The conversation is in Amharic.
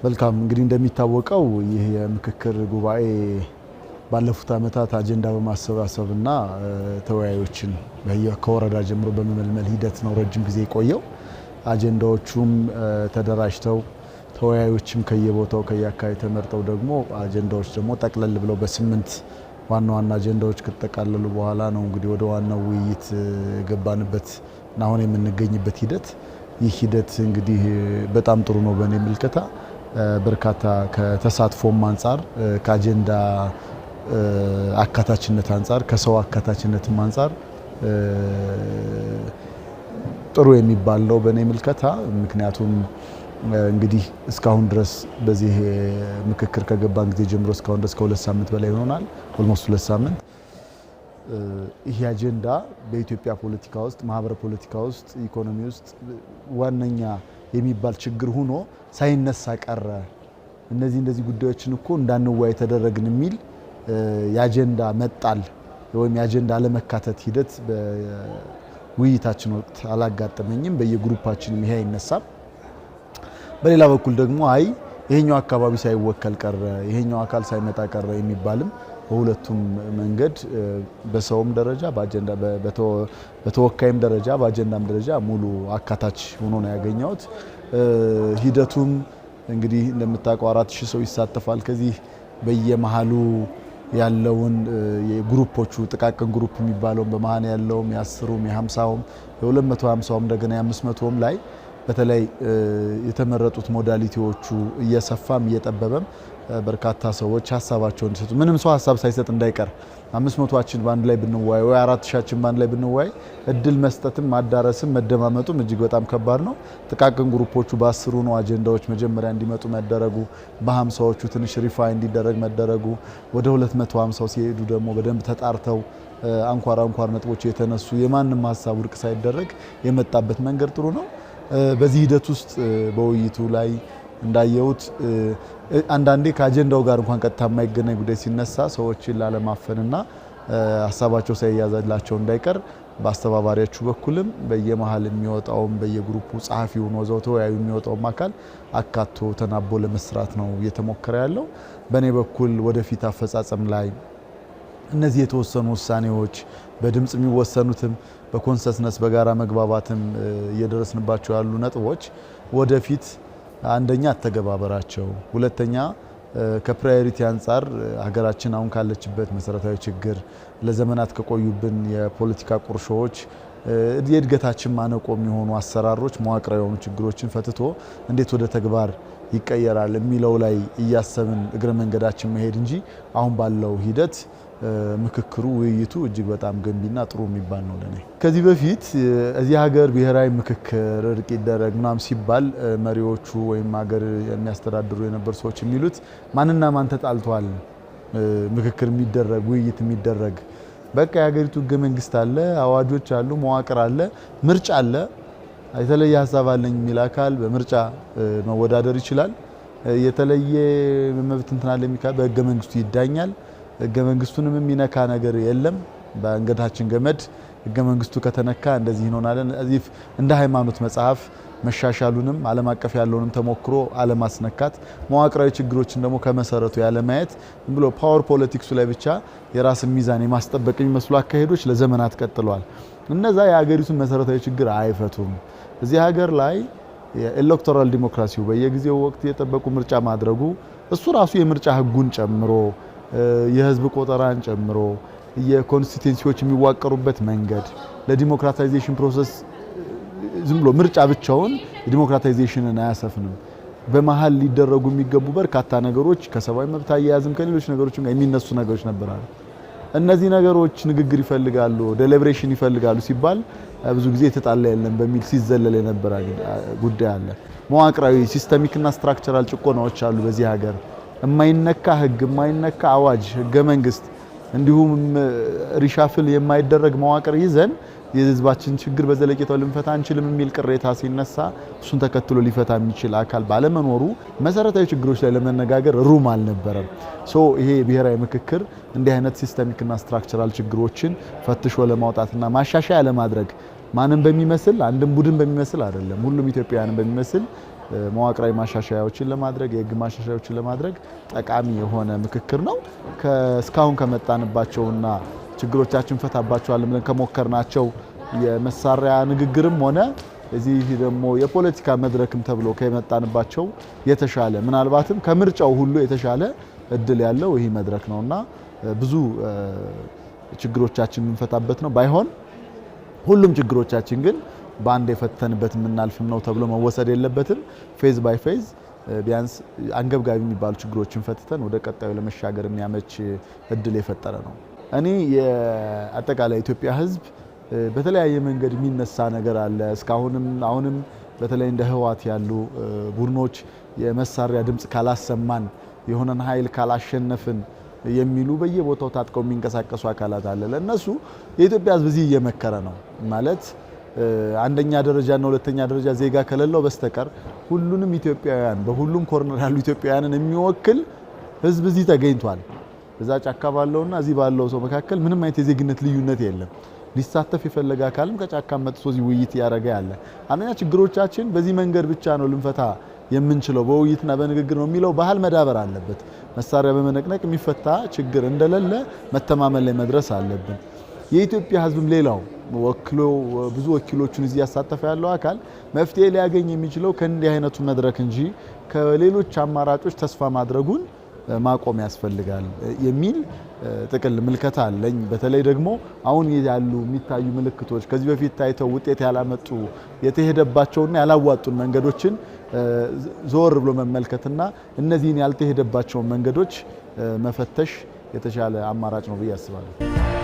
መልካም እንግዲህ እንደሚታወቀው ይህ የምክክር ጉባኤ ባለፉት ዓመታት አጀንዳ በማሰባሰብና ተወያዮችን ከወረዳ ጀምሮ በመመልመል ሂደት ነው ረጅም ጊዜ የቆየው። አጀንዳዎቹም ተደራጅተው ተወያዮችም ከየቦታው ከየአካባቢ ተመርጠው ደግሞ አጀንዳዎች ደግሞ ጠቅለል ብለው በስምንት ዋና ዋና አጀንዳዎች ከተጠቃለሉ በኋላ ነው እንግዲህ ወደ ዋናው ውይይት ገባንበት እና አሁን የምንገኝበት ሂደት። ይህ ሂደት እንግዲህ በጣም ጥሩ ነው በእኔ ምልከታ። በርካታ ከተሳትፎም አንጻር ከአጀንዳ አካታችነት አንጻር ከሰው አካታችነትም አንጻር ጥሩ የሚባል ነው በእኔ ምልከታ። ምክንያቱም እንግዲህ እስካሁን ድረስ በዚህ ምክክር ከገባን ጊዜ ጀምሮ እስካሁን ድረስ ከሁለት ሳምንት በላይ ሆኖናል። ኦልሞስት ሁለት ሳምንት። ይህ አጀንዳ በኢትዮጵያ ፖለቲካ ውስጥ ማህበረ ፖለቲካ ውስጥ ኢኮኖሚ ውስጥ ዋነኛ የሚባል ችግር ሆኖ ሳይነሳ ቀረ። እነዚህ ጉዳዮችን እኮ እንዳንወያይ ተደረግን የሚል የአጀንዳ መጣል ወይም የአጀንዳ አለመካተት ሂደት በውይይታችን ወቅት አላጋጠመኝም። በየግሩፓችንም ይሄ አይነሳም። በሌላ በኩል ደግሞ አይ ይሄኛው አካባቢ ሳይወከል ቀረ፣ ይሄኛው አካል ሳይመጣ ቀረ የሚባልም በሁለቱም መንገድ በሰውም ደረጃ በአጀንዳ በተወካይም ደረጃ በአጀንዳም ደረጃ ሙሉ አካታች ሆኖ ነው ያገኘሁት። ሂደቱም እንግዲህ እንደምታውቀው 4000 ሰው ይሳተፋል። ከዚህ በየመሃሉ ያለውን የግሩፖቹ ጥቃቅን ግሩፕ የሚባለው በመሃን ያለውም የ10ም የ50ም የ250ም እንደገና የ500ም ላይ በተለይ የተመረጡት ሞዳሊቲዎቹ እየሰፋም እየጠበበም በርካታ ሰዎች ሀሳባቸውን ሲሰጡ ምንም ሰው ሀሳብ ሳይሰጥ እንዳይቀር 500ችን ባንድ ላይ ብንወያይ ወይ 4000ችን ባንድ ላይ ብንወያይ እድል መስጠትም ማዳረስም መደማመጡም እጅግ በጣም ከባድ ነው። ጥቃቅን ግሩፖቹ በ10ሩ ነው አጀንዳዎች መጀመሪያ እንዲመጡ መደረጉ፣ በ50ዎቹ ትንሽ ሪፋይ እንዲደረግ መደረጉ፣ ወደ 250 ሲሄዱ ደግሞ በደንብ ተጣርተው አንኳር ነጥቦች የተነሱ የማንም ሀሳብ ውድቅ ሳይደረግ የመጣበት መንገድ ጥሩ ነው። በዚህ ሂደት ውስጥ በውይይቱ ላይ እንዳየሁት አንዳንዴ ከአጀንዳው ጋር እንኳን ቀጥታ የማይገናኝ ጉዳይ ሲነሳ ሰዎችን ላለማፈንና ሀሳባቸው ሳይያዘላቸው እንዳይቀር በአስተባባሪዎቹ በኩልም በየመሃል የሚወጣውም በየግሩፑ ጸሐፊው ነው ዘው ተወያዩ የሚወጣውም አካል አካቶ ተናቦ ለመስራት ነው እየተሞከረ ያለው። በእኔ በኩል ወደፊት አፈጻጸም ላይ እነዚህ የተወሰኑ ውሳኔዎች በድምጽ የሚወሰኑትም በኮንሰንሰስ በጋራ መግባባትም እየደረስንባቸው ያሉ ነጥቦች ወደፊት አንደኛ አተገባበራቸው፣ ሁለተኛ ከፕራዮሪቲ አንጻር ሀገራችን አሁን ካለችበት መሰረታዊ ችግር ለዘመናት ከቆዩብን የፖለቲካ ቁርሾዎች የእድገታችን ማነቆ የሚሆኑ አሰራሮች መዋቅራዊ የሆኑ ችግሮችን ፈትቶ እንዴት ወደ ተግባር ይቀየራል የሚለው ላይ እያሰብን እግረ መንገዳችን መሄድ እንጂ አሁን ባለው ሂደት ምክክሩ ውይይቱ እጅግ በጣም ገንቢና ጥሩ የሚባል ነው ለኔ። ከዚህ በፊት እዚህ ሀገር ብሔራዊ ምክክር እርቅ ይደረግ ምናም ሲባል መሪዎቹ ወይም ሀገር የሚያስተዳድሩ የነበሩ ሰዎች የሚሉት ማንና ማን ተጣልቷል ምክክር የሚደረግ ውይይት የሚደረግ በቃ የሀገሪቱ ህገ መንግስት አለ፣ አዋጆች አሉ፣ መዋቅር አለ፣ ምርጫ አለ። የተለየ ሀሳብ አለኝ የሚል አካል በምርጫ መወዳደር ይችላል። የተለየ መብት እንትን አለ የሚካል በህገ መንግስቱ ይዳኛል። ህገ መንግስቱንም የሚነካ ነገር የለም። በአንገታችን ገመድ ህገ መንግስቱ ከተነካ እንደዚህ እንሆናለን። እዚህ እንደ ሃይማኖት መጽሐፍ መሻሻሉንም ዓለም አቀፍ ያለውንም ተሞክሮ አለማስነካት፣ መዋቅራዊ ችግሮችን ደግሞ ከመሰረቱ ያለ ማየት ብሎ ፓወር ፖለቲክሱ ላይ ብቻ የራስን ሚዛን የማስጠበቅ የሚመስሉ አካሄዶች ለዘመናት ቀጥለዋል። እነዛ የሀገሪቱን መሰረታዊ ችግር አይፈቱም። እዚህ ሀገር ላይ የኤሌክቶራል ዲሞክራሲው በየጊዜው ወቅት የጠበቁ ምርጫ ማድረጉ እሱ ራሱ የምርጫ ህጉን ጨምሮ የህዝብ ቆጠራን ጨምሮ የኮንስቲትዩንሲዎች የሚዋቀሩበት መንገድ ለዲሞክራታይዜሽን ፕሮሰስ ዝም ብሎ ምርጫ ብቻውን ዲሞክራታይዜሽንን አያሰፍንም። በመሃል ሊደረጉ የሚገቡ በርካታ ነገሮች ከሰብአዊ መብት አያያዝም ከሌሎች ነገሮችም ጋር የሚነሱ ነገሮች ነበራሉ። እነዚህ ነገሮች ንግግር ይፈልጋሉ፣ ዴሊብሬሽን ይፈልጋሉ ሲባል ብዙ ጊዜ የተጣላ የለም በሚል ሲዘለል የነበረ ጉዳይ አለ። መዋቅራዊ ሲስተሚክና ስትራክቸራል ጭቆናዎች አሉ በዚህ ሀገር። የማይነካ ህግ፣ የማይነካ አዋጅ፣ ህገ መንግስት እንዲሁም ሪሻፍል የማይደረግ መዋቅር ይዘን የህዝባችን ችግር በዘለቄታው ልንፈታ አንችልም የሚል ቅሬታ ሲነሳ እሱን ተከትሎ ሊፈታ የሚችል አካል ባለመኖሩ መሰረታዊ ችግሮች ላይ ለመነጋገር ሩም አልነበረም። ይሄ ብሔራዊ ምክክር እንዲህ አይነት ሲስተሚክና ስትራክቸራል ችግሮችን ፈትሾ ለማውጣትና ማሻሻያ ለማድረግ ማንም በሚመስል አንድም ቡድን በሚመስል አይደለም፣ ሁሉም ኢትዮጵያውያን በሚመስል መዋቅራዊ ማሻሻያዎችን ለማድረግ የህግ ማሻሻያዎችን ለማድረግ ጠቃሚ የሆነ ምክክር ነው። እስካሁን ከመጣንባቸውና ችግሮቻችን ፈታባቸዋል ብለን ከሞከርናቸው የመሳሪያ ንግግርም ሆነ እዚህ ደግሞ የፖለቲካ መድረክም ተብሎ ከመጣንባቸው የተሻለ ምናልባትም ከምርጫው ሁሉ የተሻለ እድል ያለው ይህ መድረክ ነውና ብዙ ችግሮቻችን የምንፈታበት ነው። ባይሆን ሁሉም ችግሮቻችን ግን በአንድ የፈተንበት የምናልፍም ነው ተብሎ መወሰድ የለበትም። ፌዝ ባይ ፌዝ ቢያንስ አንገብጋቢ የሚባሉ ችግሮችን ፈትተን ወደ ቀጣዩ ለመሻገር የሚያመች እድል የፈጠረ ነው። እኔ የአጠቃላይ ኢትዮጵያ ህዝብ በተለያየ መንገድ የሚነሳ ነገር አለ። እስካሁንም አሁንም በተለይ እንደ ህወሓት ያሉ ቡድኖች የመሳሪያ ድምጽ ካላሰማን የሆነን ኃይል ካላሸነፍን የሚሉ በየቦታው ታጥቀው የሚንቀሳቀሱ አካላት አለ። ለነሱ የኢትዮጵያ ህዝብ እዚህ እየመከረ ነው ማለት አንደኛ ደረጃና ሁለተኛ ደረጃ ዜጋ ከሌለው በስተቀር ሁሉንም ኢትዮጵያውያን በሁሉም ኮርነር ያሉ ኢትዮጵያውያንን የሚወክል ህዝብ እዚህ ተገኝቷል። በዛ ጫካ ባለውና እዚህ ባለው ሰው መካከል ምንም አይነት የዜግነት ልዩነት የለም። ሊሳተፍ የፈለገ አካልም ከጫካ መጥቶ እዚህ ውይይት ያደረገ ያለ አንደኛ ችግሮቻችን በዚህ መንገድ ብቻ ነው ልንፈታ የምንችለው በውይይትና በንግግር ነው የሚለው ባህል መዳበር አለበት። መሳሪያ በመነቅነቅ የሚፈታ ችግር እንደሌለ መተማመን ላይ መድረስ አለብን። የኢትዮጵያ ህዝብም ሌላው ወክሎ ብዙ ወኪሎቹን እዚህ ያሳተፈ ያለው አካል መፍትሄ ሊያገኝ የሚችለው ከእንዲህ አይነቱ መድረክ እንጂ ከሌሎች አማራጮች ተስፋ ማድረጉን ማቆም ያስፈልጋል የሚል ጥቅል ምልከታ አለኝ። በተለይ ደግሞ አሁን ያሉ የሚታዩ ምልክቶች ከዚህ በፊት ታይተው ውጤት ያላመጡ የተሄደባቸውና ያላዋጡን መንገዶችን ዞር ብሎ መመልከትና እነዚህን ያልተሄደባቸውን መንገዶች መፈተሽ የተሻለ አማራጭ ነው ብዬ አስባለሁ።